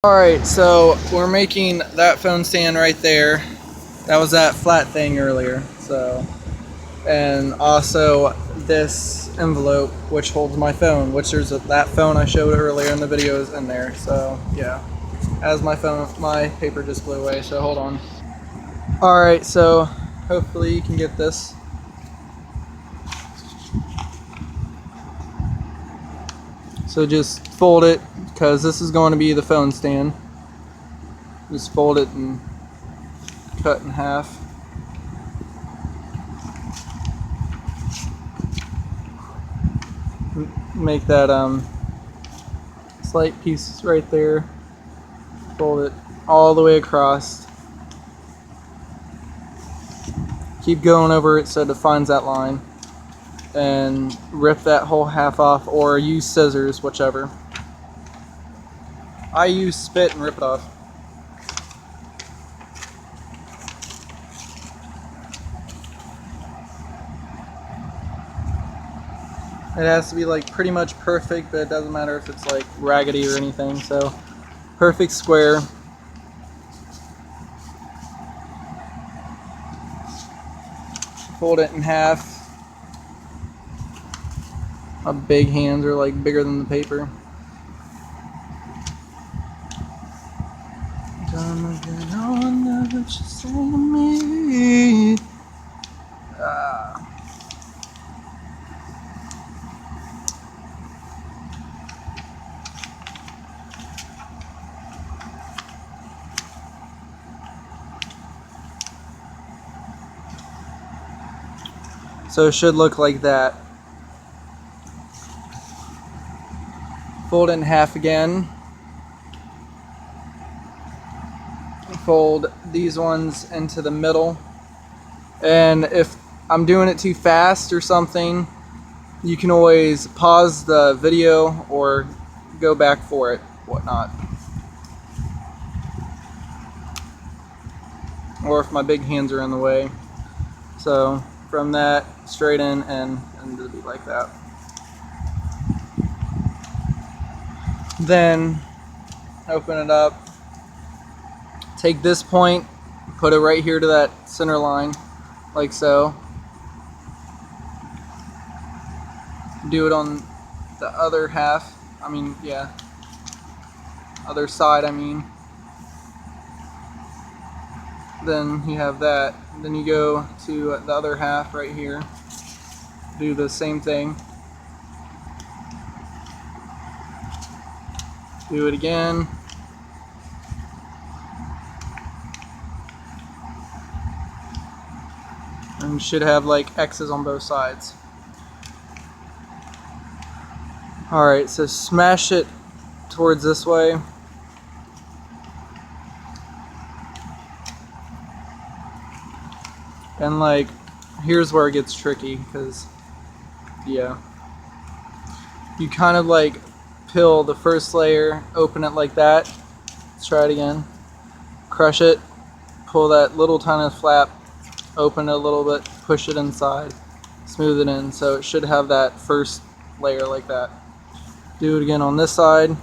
Alright, so we're making that phone stand right there. That was that flat thing earlier. And also this envelope which holds my phone, which there's that phone I showed earlier in the video is in there. So yeah, as my paper just blew away, so hold on. Alright, so hopefully you can get this. So just fold it, because this is going to be the phone stand. Just fold it and cut in half. Make that slight piece right there. Fold it all the way across. Keep going over it so it defines that line. And rip that whole half off, or use scissors, whichever. I use spit and rip it off. It has to be like pretty much perfect, but it doesn't matter if it's like raggedy or anything. So perfect square. Fold it in half. My big hands are like bigger than the paper. So it should look like that. Fold it in half again. Fold these ones into the middle. And if I'm doing it too fast or something, you can always pause the video or go back for it, whatnot. Or if my big hands are in the way. So from that, straight in and it'll be like that. Then open it up. Take this point, put it right here to that center line, like so. Do it on the other half. Other side, Then you have that. Then you go to the other half right here. Do the same thing. Do it again. And you should have like X's on both sides. Alright, so smash it towards this way. And like, here's where it gets tricky, because, yeah. You kind of like peel the first layer, open it like that. Let's try it again. Crush it, pull that little tiny flap, open it a little bit, push it inside, smooth it in. So it should have that first layer like that. Do it again on this side.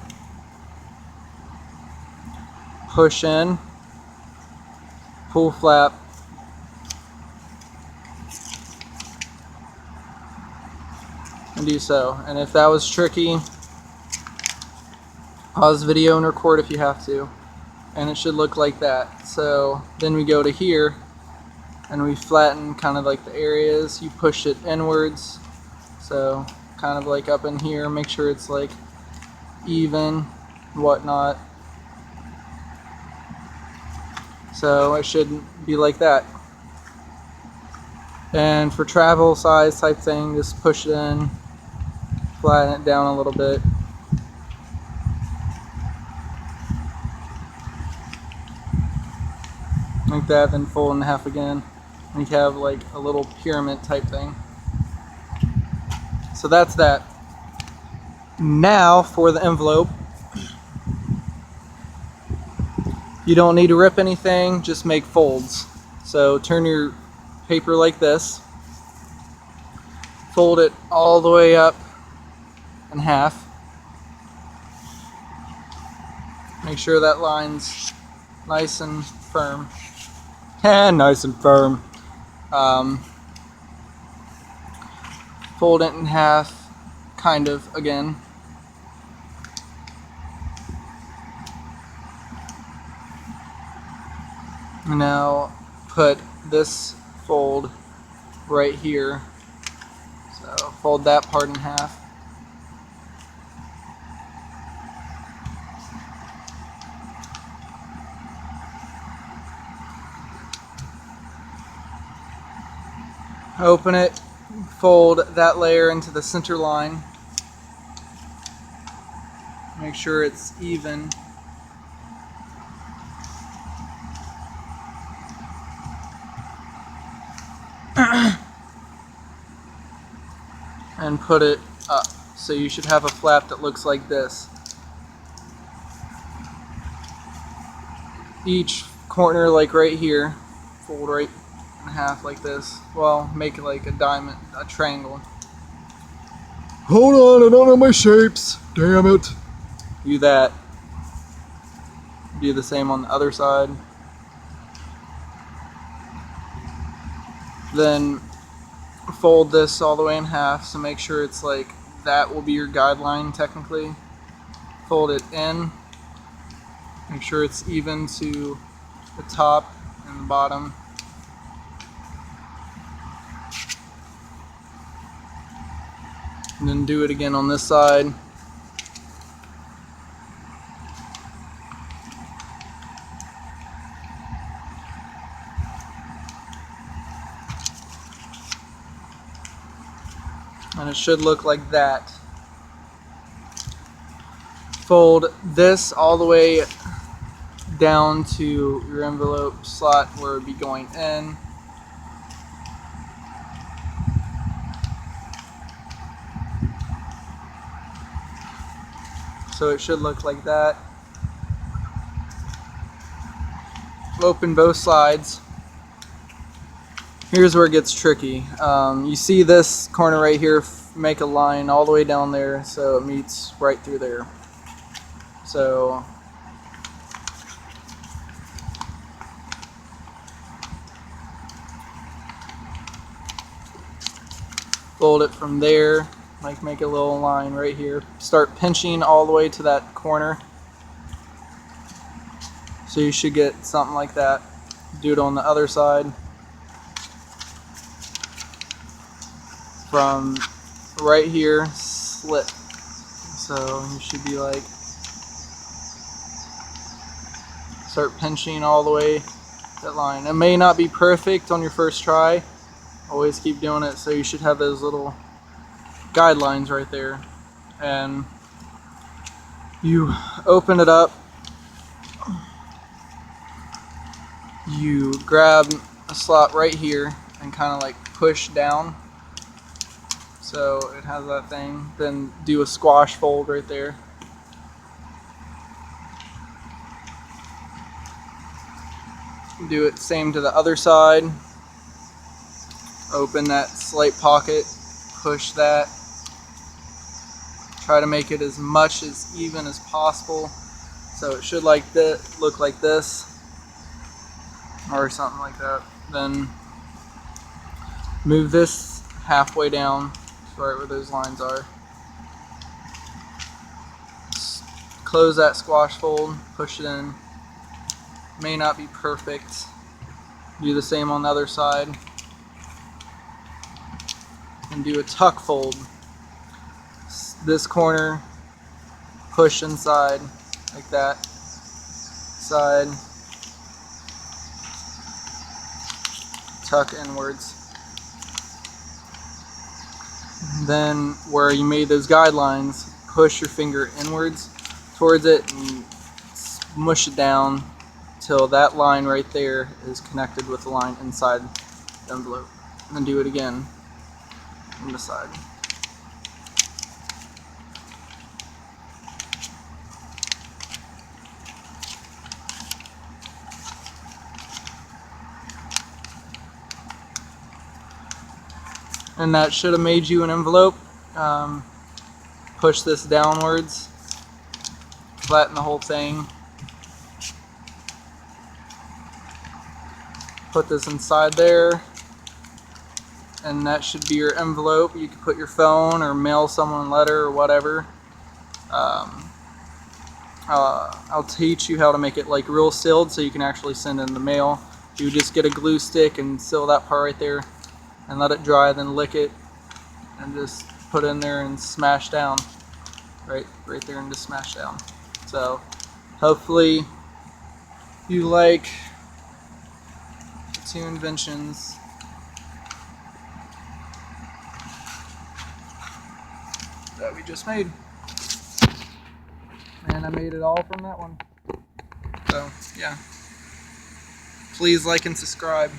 Push in, pull flap, and do so. And if that was tricky, pause the video and record if you have to. And it should look like that. So then we go to here and we flatten kind of like the areas. You push it inwards. So kind of like up in here, make sure it's like even, whatnot. So it should be like that. And for travel size type thing, just push it in, flatten it down a little bit. Like that, then fold in half again. And you have like a little pyramid type thing. So that's that. Now for the envelope. You don't need to rip anything, just make folds. So turn your paper like this. Fold it all the way up in half. Make sure that line's nice and firm. And nice and firm. Fold it in half, kind of, again. And now put this fold right here. So fold that part in half. Open it, fold that layer into the center line. Make sure it's even. And put it up. So you should have a flap that looks like this. Each corner, like right here, fold right in half like this. Well, make it like a diamond, a triangle. Hold on, I don't know my shapes. Damn it. Do that. Do the same on the other side. Then fold this all the way in half, so make sure it's like that will be your guideline technically. Fold it in. Make sure it's even to the top and the bottom. And then do it again on this side. And it should look like that. Fold this all the way down to your envelope slot where it would be going in. So it should look like that. Open both sides. Here's where it gets tricky. You see this corner right here, make a line all the way down there so it meets right through there. So fold it from there, like make a little line right here. Start pinching all the way to that corner. So you should get something like that. Do it on the other side. From right here, slit. So you should be like, start pinching all the way that line. It may not be perfect on your first try. Always keep doing it. So you should have those little guidelines right there. And you open it up. You grab a slot right here and kind of like push down. So it has that thing. Then do a squash fold right there. Do it same to the other side. Open that slight pocket, push that. Try to make it as much as even as possible. So it should like that, look like this, or something like that. Then move this halfway down, right where those lines are. Close that squash fold, push it in. May not be perfect. Do the same on the other side. And do a tuck fold. This corner, push inside, like that. Side, tuck inwards. Then where you made those guidelines, push your finger inwards towards it and mush it down till that line right there is connected with the line inside the envelope. And then do it again on the side. And that should have made you an envelope. Push this downwards, flatten the whole thing, put this inside there, and that should be your envelope. You can put your phone or mail someone a letter or whatever. I'll teach you how to make it like real sealed so you can actually send in the mail. You just get a glue stick and seal that part right there and let it dry, then lick it and just put it in there and smash down. Right there, and just smash down. So hopefully you like the 2 inventions. That we just made. And I made it all from that one. So yeah. Please like and subscribe.